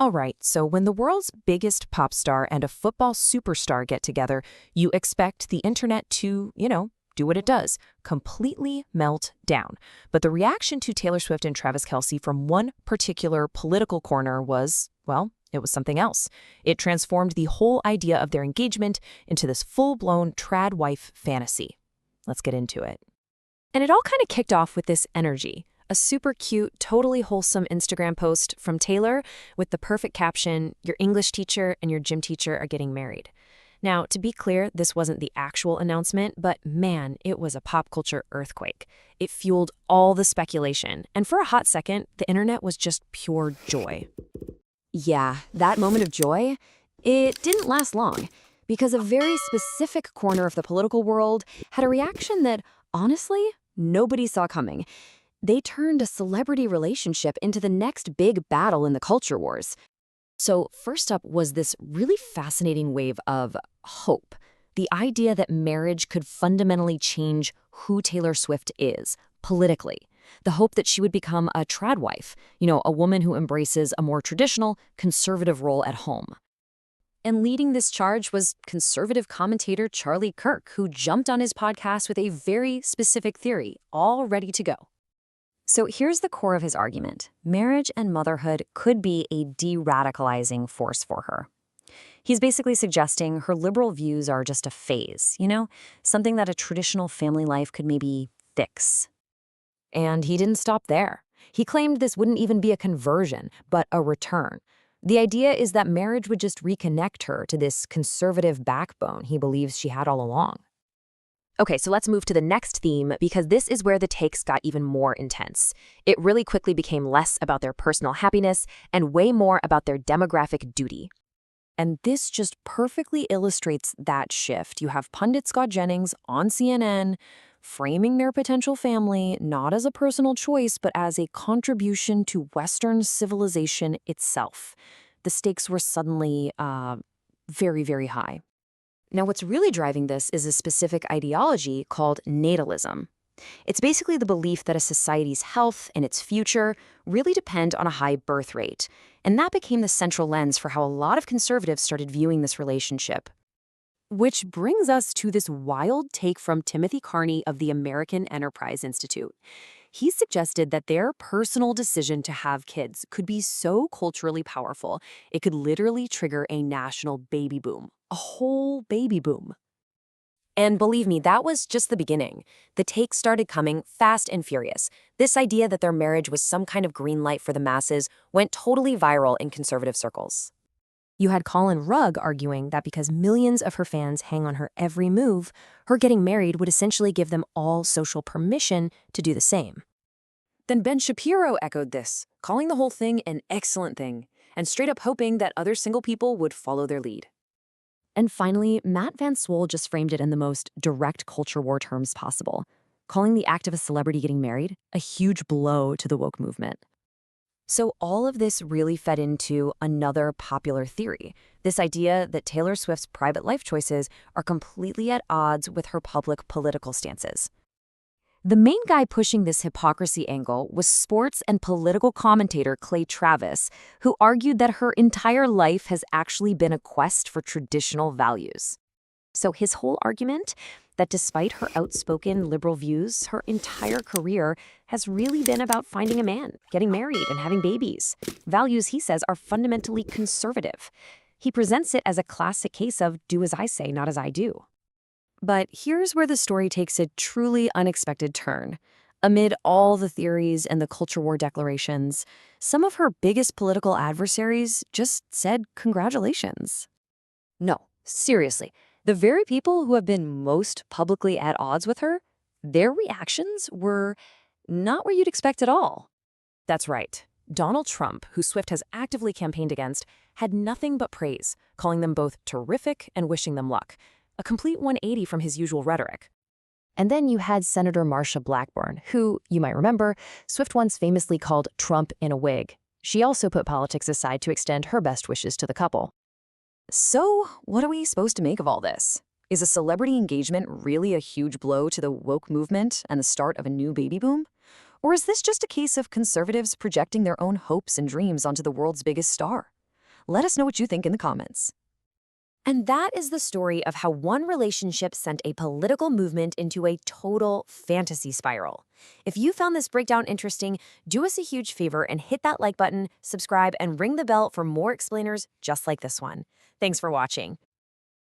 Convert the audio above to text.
All right, so when the world's biggest pop star and a football superstar get together, you expect the internet to, do what it does, completely melt down. But the reaction to Taylor Swift and Travis Kelce from one particular political corner was, well, it was something else. It transformed the whole idea of their engagement into this full-blown trad wife fantasy. Let's get into it. And it all kind of kicked off with this energy. A super cute, totally wholesome Instagram post from Taylor with the perfect caption, "Your English teacher and your gym teacher are getting married." Now, to be clear, this wasn't the actual announcement, but man, it was a pop culture earthquake. It fueled all the speculation, and for a hot second, the internet was just pure joy. Yeah, that moment of joy, it didn't last long, because a very specific corner of the political world had a reaction that, honestly, nobody saw coming. They turned a celebrity relationship into the next big battle in the culture wars. So first up was this really fascinating wave of hope. The idea that marriage could fundamentally change who Taylor Swift is, politically. The hope that she would become a trad wife, a woman who embraces a more traditional, conservative role at home. And leading this charge was conservative commentator Charlie Kirk, who jumped on his podcast with a very specific theory, all ready to go. So here's the core of his argument. Marriage and motherhood could be a de-radicalizing force for her. He's basically suggesting her liberal views are just a phase, something that a traditional family life could maybe fix. And he didn't stop there. He claimed this wouldn't even be a conversion, but a return. The idea is that marriage would just reconnect her to this conservative backbone he believes she had all along. Okay, so let's move to the next theme, because this is where the takes got even more intense. It really quickly became less about their personal happiness and way more about their demographic duty. And this just perfectly illustrates that shift. You have pundit Scott Jennings on CNN framing their potential family not as a personal choice, but as a contribution to Western civilization itself. The stakes were suddenly very, very high. Now, what's really driving this is a specific ideology called natalism. It's basically the belief that a society's health and its future really depend on a high birth rate. And that became the central lens for how a lot of conservatives started viewing this relationship. Which brings us to this wild take from Timothy Carney of the American Enterprise Institute. He suggested that their personal decision to have kids could be so culturally powerful, it could literally trigger a national baby boom. A whole baby boom. And believe me, that was just the beginning. The takes started coming fast and furious. This idea that their marriage was some kind of green light for the masses went totally viral in conservative circles. You had Colin Rugg arguing that because millions of her fans hang on her every move, her getting married would essentially give them all social permission to do the same. Then Ben Shapiro echoed this, calling the whole thing an excellent thing, and straight up hoping that other single people would follow their lead. And finally, Matt Van Swole just framed it in the most direct culture war terms possible, calling the act of a celebrity getting married a huge blow to the woke movement. So all of this really fed into another popular theory, this idea that Taylor Swift's private life choices are completely at odds with her public political stances. The main guy pushing this hypocrisy angle was sports and political commentator Clay Travis, who argued that her entire life has actually been a quest for traditional values. So his whole argument, that despite her outspoken liberal views, her entire career has really been about finding a man, getting married, and having babies. Values, he says, are fundamentally conservative. He presents it as a classic case of do as I say, not as I do. But here's where the story takes a truly unexpected turn. Amid all the theories and the culture war declarations, some of her biggest political adversaries just said congratulations. No, seriously, the very people who have been most publicly at odds with her, their reactions were not what you'd expect at all. That's right. Donald Trump, who Swift has actively campaigned against, had nothing but praise, calling them both terrific and wishing them luck. A complete 180 from his usual rhetoric. And then you had Senator Marsha Blackburn, who, you might remember, Swift once famously called Trump in a wig. She also put politics aside to extend her best wishes to the couple. So, what are we supposed to make of all this? Is a celebrity engagement really a huge blow to the woke movement and the start of a new baby boom? Or is this just a case of conservatives projecting their own hopes and dreams onto the world's biggest star? Let us know what you think in the comments. And that is the story of how one relationship sent a political movement into a total fantasy spiral. If you found this breakdown interesting, do us a huge favor and hit that like button, subscribe, and ring the bell for more explainers just like this one. Thanks for watching.